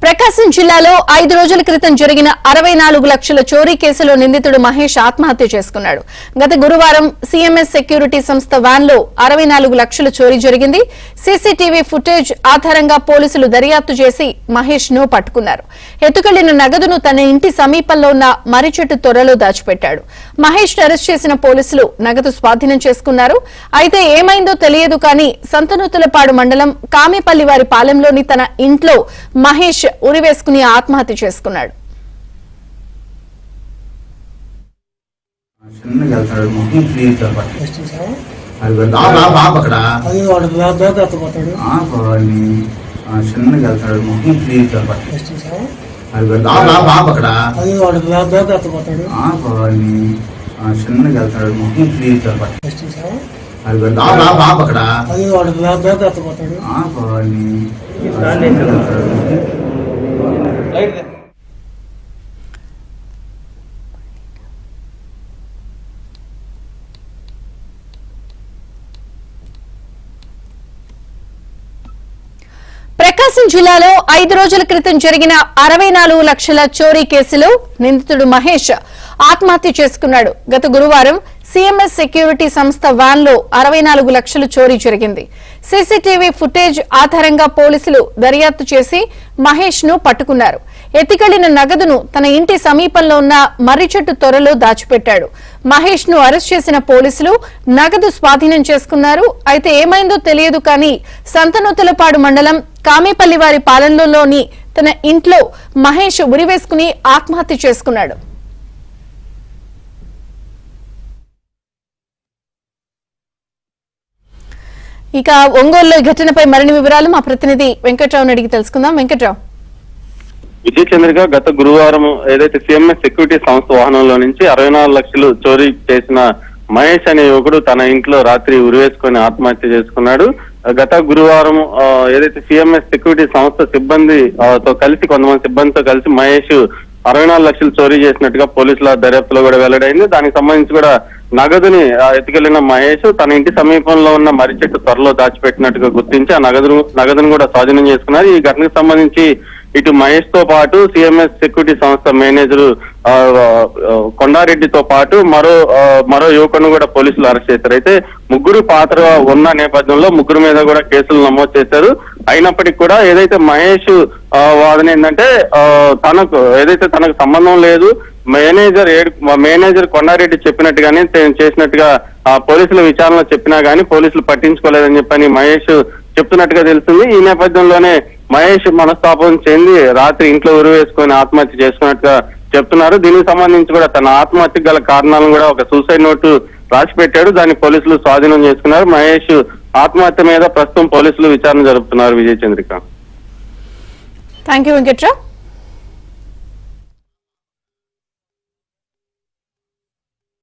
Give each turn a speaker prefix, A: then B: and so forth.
A: ప్రకాశం జిల్లాలో 5 రోజుల క్రితం జరిగిన 64 లక్షల చోరీ కేసులో నిందితుడు మహేష్ ఆత్మహత్య చేసుకున్నాడు. గత గురువారం సిఎంఎస్ సెక్యూరిటీ సంస్థ వ్యాన్ లో 64 లక్షల చోరీ జరిగింది. సీసీటీవీ ఫుటేజ్ ఆధారంగా పోలీసులు దర్యాప్తు చేసి మహేష్ ను పట్టుకున్నారు. ఎత్తుకెళ్లిన నగదును తన ఇంటి సమీపంలో ఉన్న మర్రి చెట్టు తొర్రలో దాచిపెట్టాడు. మహేష్ అరెస్ట్ చేసిన పోలీసులు నగదు స్వాధీనం చేసుకున్నారు. అయితే ఏమైందో తెలియదు కానీ సంతనూతులపాడు మండలం కామేపల్లివారి పాలెంలోని తన ఇంట్లో మహేష్ ఉరివేసుకుని ఆత్మహత్య చేసుకున్నాడు. ప్రకాశం జిల్లాలో 5 రోజుల క్రితం జరిగిన 64 లక్షల చోరీ కేసులో నిందితుడు మహేష్ ఆత్మహత్య చేసుకున్నాడు. గత గురువారం సిఎంఎస్ సెక్యూరిటీ సంస్థ వ్యాన్ లో 64 లక్షల చోరీ జరిగింది. సీసీటీవీ ఫుటేజ్ ఆధారంగా పోలీసులు దర్యాప్తు చేసి మహేష్ ను పట్టుకున్నారు. ఎత్తికెళ్లిన నగదును తన ఇంటి సమీపంలో ఉన్న మర్రి చెట్టు తొర్రలో దాచిపెట్టాడు. మహేష్ ను అరెస్ట్ చేసిన పోలీసులు నగదు స్వాధీనం చేసుకున్నారు. అయితే ఏమైందో తెలియదు కానీ సంతనూతులపాడు మండలం కామేపల్లివారి పాలెంలోని తన ఇంట్లో మహేష్ ఉరివేసుకుని ఆత్మహత్య చేసుకున్నాడు. ఇక ఒంగోలులో ఈ ఘటనపై మరిన్ని వివరాలు మా ప్రతినిధి వెంకట్రావు అడిగి తెలుసుకుందాం. వెంకట్రావు,
B: విజయ చంద్రిక గత గురువారం ఏదైతే సిఎంఎస్ సెక్యూరిటీ సంస్థ వాహనంలో నుంచి 64 లక్షలు చోరీ చేసిన మహేష్ అనే యువకుడు తన ఇంట్లో రాత్రి ఉరివేసుకొని ఆత్మహత్య చేసుకున్నాడు. గత గురువారం ఏదైతే సిఎంఎస్ సెక్యూరిటీ సంస్థ సిబ్బందితో కలిసి కొంతమంది సిబ్బందితో కలిసి మహేష్ 64 లక్షలు చోరీ చేసినట్టుగా పోలీసుల దర్యాప్తులో కూడా వెల్లడైంది. దానికి సంబంధించి కూడా నగదుని ఎత్తుకెళ్లిన మహేష్ తన ఇంటి సమీపంలో ఉన్న మర్రి చెట్టు త్వరలో దాచిపెట్టినట్టుగా గుర్తించి ఆ నగదును కూడా స్వాధీనం చేసుకున్నారు. ఈ ఘటనకు సంబంధించి ఇటు మహేష్ తో పాటు సిఎంఎస్ సెక్యూరిటీ సంస్థ మేనేజర్ కొండారెడ్డితో పాటు మరో యువకును కూడా పోలీసులు అరెస్ట్ చేశారు. అయితే ముగ్గురు పాత్ర ఉన్న నేపథ్యంలో ముగ్గురు మీద కూడా కేసులు నమోదు చేశారు. అయినప్పటికీ కూడా ఏదైతే మహేష్ వాదన ఏంటంటే తనకు సంబంధం లేదు, మేనేజర్ కొండారెడ్డి చెప్పినట్టుగానే చేసినట్టుగా పోలీసుల విచారణలో చెప్పినా గానీ పోలీసులు పట్టించుకోలేదని చెప్పని మహేష్ చెప్తున్నట్టుగా తెలుస్తుంది. ఈ నేపథ్యంలోనే మహేష్ మనస్తాపం చెంది రాత్రి ఇంట్లో ఉరివేసుకొని ఆత్మహత్య చేసుకున్నట్టుగా చెప్తున్నారు. దీనికి సంబంధించి కూడా తన ఆత్మహత్యకు గల కారణాలను కూడా ఒక సూసైడ్ నోటు రాసి పెట్టాడు. దాన్ని పోలీసులు స్వాధీనం చేసుకున్నారు. మహేష్ ఆత్మహత్య మీద ప్రస్తుతం పోలీసులు విచారణ జరుపుతున్నారు. విజయ చంద్రిక.
A: థాంక్యూ వెంకట్రావు.